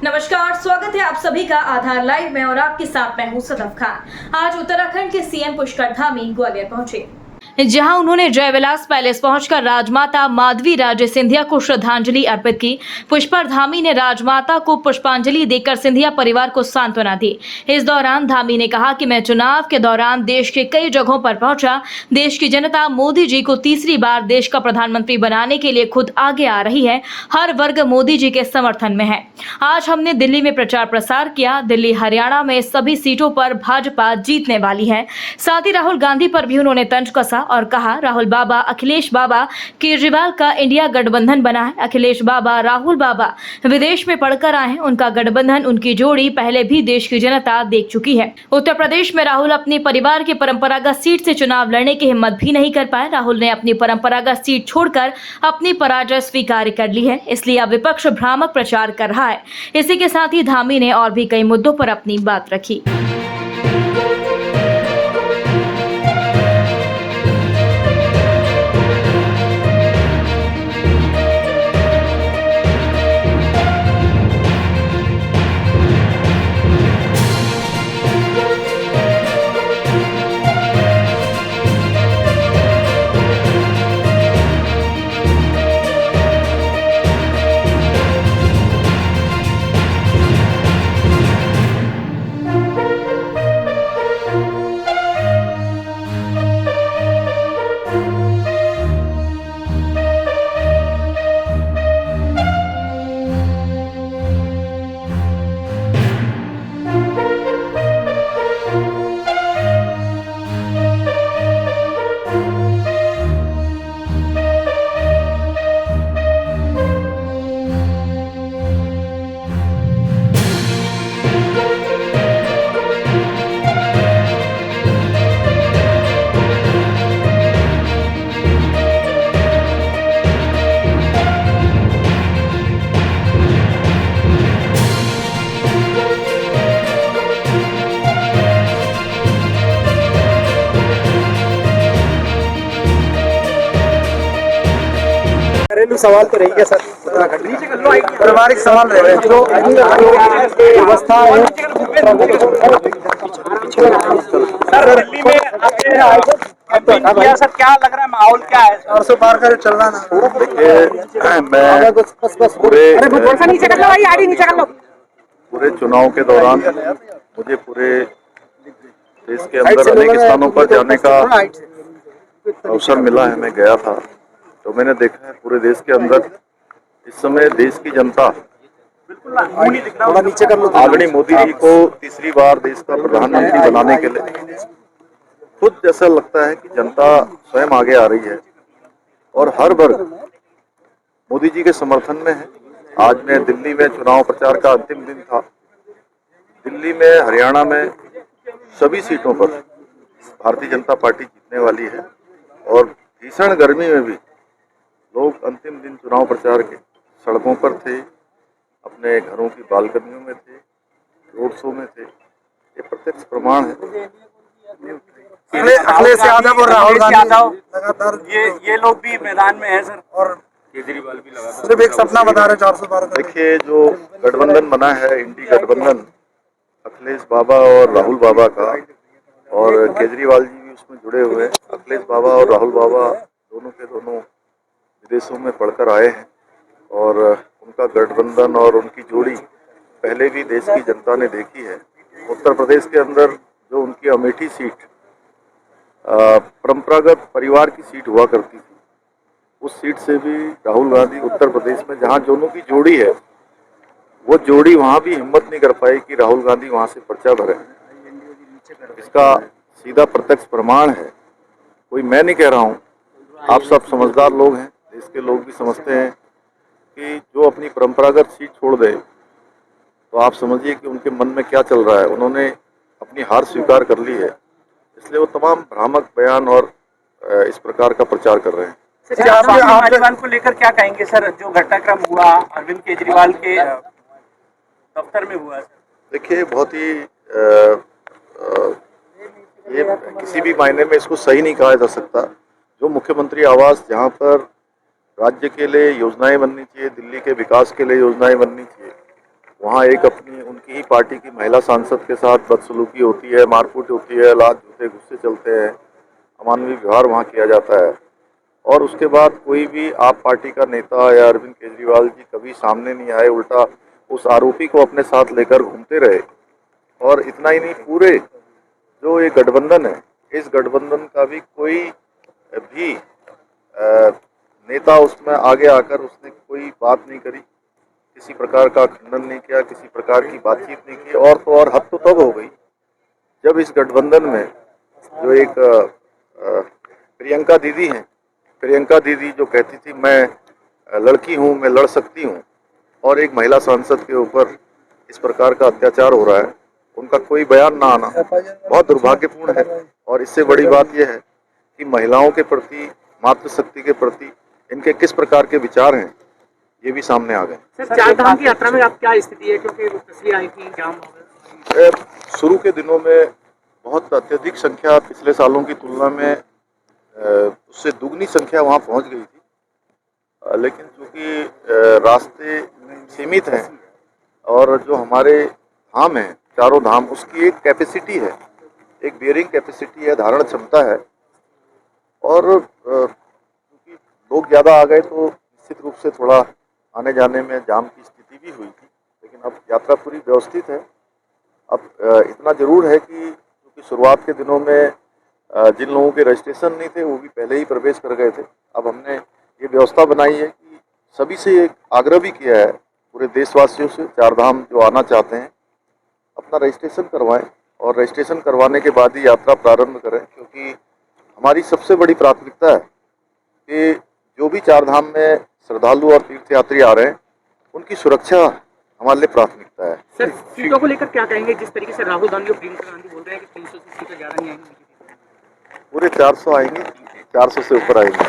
नमस्कार, स्वागत है आप सभी का आधार लाइव में और आपके साथ मैं हूं सदफ खान। आज उत्तराखंड के सीएम पुष्कर धामी ग्वालियर पहुंचे, जहां उन्होंने जयविलास पैलेस पहुंचकर राजमाता माधवी राजे सिंधिया को श्रद्धांजलि अर्पित की। पुष्कर धामी ने राजमाता को पुष्पांजलि देकर सिंधिया परिवार को सांत्वना दी। इस दौरान धामी ने कहा कि मैं चुनाव के दौरान देश के कई जगहों पर पहुंचा। देश की जनता मोदी जी को तीसरी बार देश का प्रधानमंत्री बनाने के लिए खुद आगे आ रही है। हर वर्ग मोदी जी के समर्थन में है। आज हमने दिल्ली में प्रचार प्रसार किया। दिल्ली हरियाणा में सभी सीटों पर भाजपा जीतने वाली है। साथ ही राहुल गांधी पर भी उन्होंने तंज कसा और कहा, राहुल बाबा, अखिलेश बाबा, केजरीवाल का इंडिया गठबंधन बना है। अखिलेश बाबा, राहुल बाबा विदेश में पढ़कर आए हैं। उनका गठबंधन, उनकी जोड़ी पहले भी देश की जनता देख चुकी है। उत्तर प्रदेश में राहुल अपनी परिवार की परंपरागत सीट से चुनाव लड़ने की हिम्मत भी नहीं कर पाए। राहुल ने अपनी परंपरागत सीट छोड़कर अपनी पराजय स्वीकार कर ली है, इसलिए अब विपक्ष भ्रामक प्रचार कर रहा है। इसी के साथ ही धामी ने और भी कई मुद्दों पर अपनी बात रखी। घरेलू सवाल तो रही है सर, पारिवारिक सवाल रहे हैं जो व्यवस्था है। सर दिल्ली में आपने सर क्या लग रहा है, माहौल क्या है? 400 पार कर चलना ना। देखिए, मैं पूरे चुनाव के दौरान मुझे पूरे देश के अंदर अनेक स्थानों पर जाने का अवसर मिला है। मैं गया था तो मैंने देखा है पूरे देश के अंदर इस समय देश की जनता आदरणीय मोदी जी को तीसरी बार देश का प्रधानमंत्री बनाने के लिए खुद जैसा लगता है कि जनता स्वयं आगे आ रही है और हर वर्ग मोदी जी के समर्थन में है। आज मैं दिल्ली में चुनाव प्रचार का अंतिम दिन था। दिल्ली में, हरियाणा में सभी सीटों पर भारतीय जनता पार्टी जीतने वाली है और भीषण गर्मी में भी लोग अंतिम दिन चुनाव प्रचार के सड़कों पर थे, अपने घरों की बालकनियों में थे, रोड शो में थे। ये प्रत्यक्ष प्रमाण है। अखिलेश यादव और राहुल गांधी लगातार ये लोग भी मैदान में है सर, और केजरीवाल भी लगातार सिर्फ एक सपना बता रहे 400 पार कर। देखिए, जो गठबंधन बना है, इंडी गठबंधन, अखिलेश बाबा और राहुल बाबा का, और केजरीवाल जी भी उसमें जुड़े हुए हैं। अखिलेश बाबा और राहुल बाबा दोनों के दोनों विदेशों में पढ़कर आए हैं और उनका गठबंधन और उनकी जोड़ी पहले भी देश की जनता ने देखी है। उत्तर प्रदेश के अंदर जो उनकी अमेठी सीट परंपरागत परिवार की सीट हुआ करती थी, उस सीट से भी राहुल गांधी उत्तर प्रदेश में, जहां दोनों की जोड़ी है, वो जोड़ी वहां भी हिम्मत नहीं कर पाई कि राहुल गांधी वहां से पर्चा भरे। इसका सीधा प्रत्यक्ष प्रमाण है। कोई मैं नहीं कह रहा हूं, आप सब समझदार लोग हैं, देश के लोग भी समझते हैं कि जो अपनी परंपरागत सीट छोड़ दे तो आप समझिए कि उनके मन में क्या चल रहा है। उन्होंने अपनी हार स्वीकार कर ली है, इसलिए वो तमाम भ्रामक बयान और इस प्रकार का प्रचार कर रहे हैं। नौजवान को लेकर क्या कहेंगे सर, जो घटनाक्रम हुआ अरविंद केजरीवाल के दफ्तर में हुआ? देखिए, बहुत ही ये किसी भी मायने में इसको सही नहीं कहा जा सकता। जो मुख्यमंत्री आवास, जहाँ पर राज्य के लिए योजनाएं बननी चाहिए, दिल्ली के विकास के लिए योजनाएं बननी चाहिए, वहाँ एक अपनी उनकी ही पार्टी की महिला सांसद के साथ बदसलूकी होती है, मारपीट होती है, लात जूते गुस्से चलते हैं, अमानवीय व्यवहार वहाँ किया जाता है। और उसके बाद कोई भी आप पार्टी का नेता या अरविंद केजरीवाल जी कभी सामने नहीं आए, उल्टा उस आरोपी को अपने साथ लेकर घूमते रहे। और इतना ही नहीं, पूरे जो ये गठबंधन है, इस गठबंधन का भी कोई भी नेता उसमें आगे आकर उसने कोई बात नहीं करी, किसी प्रकार का खंडन नहीं किया, किसी प्रकार की बातचीत नहीं की। और तो और हद तो तब हो गई जब इस गठबंधन में जो एक प्रियंका दीदी हैं, प्रियंका दीदी जो कहती थी मैं लड़की हूं, मैं लड़ सकती हूं, और एक महिला सांसद के ऊपर इस प्रकार का अत्याचार हो रहा है, उनका कोई बयान ना आना बहुत दुर्भाग्यपूर्ण है। और इससे बड़ी बात यह है कि महिलाओं के प्रति, मातृशक्ति के प्रति इनके किस प्रकार के विचार हैं, ये भी सामने आ गए। सर, चार धाम की यात्रा में आप क्या स्थिति है, क्योंकि तस्वीर आई थी जाम हो गए? शुरू के दिनों में बहुत अत्यधिक संख्या, पिछले सालों की तुलना में उससे दुगनी संख्या वहाँ पहुँच गई थी। लेकिन चूंकि रास्ते सीमित हैं और जो हमारे धाम हैं, चारों धाम, उसकी एक कैपेसिटी है, एक बियरिंग कैपेसिटी है, धारण क्षमता है। और क्योंकि लोग ज़्यादा आ गए तो निश्चित रूप से थोड़ा आने जाने में जाम की स्थिति भी हुई थी, लेकिन अब यात्रा पूरी व्यवस्थित है। अब इतना जरूर है कि क्योंकि शुरुआत के दिनों में जिन लोगों के रजिस्ट्रेशन नहीं थे वो भी पहले ही प्रवेश कर गए थे। अब हमने ये व्यवस्था बनाई है कि सभी से एक आग्रह भी किया है, पूरे देशवासियों से, चार धाम जो आना चाहते हैं अपना रजिस्ट्रेशन करवाएं और रजिस्ट्रेशन करवाने के बाद ही यात्रा प्रारंभ करें, क्योंकि हमारी सबसे बड़ी प्राथमिकता है कि जो भी चार धाम में श्रद्धालु और तीर्थयात्री आ रहे हैं उनकी सुरक्षा हमारे लिए प्राथमिकता है। सर, सीटों को लेकर क्या कहेंगे? जिस तरीके से राहुल गांधी और प्रियंका गांधी बोल रहे हैं कि 300 सीटें ज़्यादा नहीं आएंगी, पूरे 400 आएंगे, 400 से ऊपर आएंगे।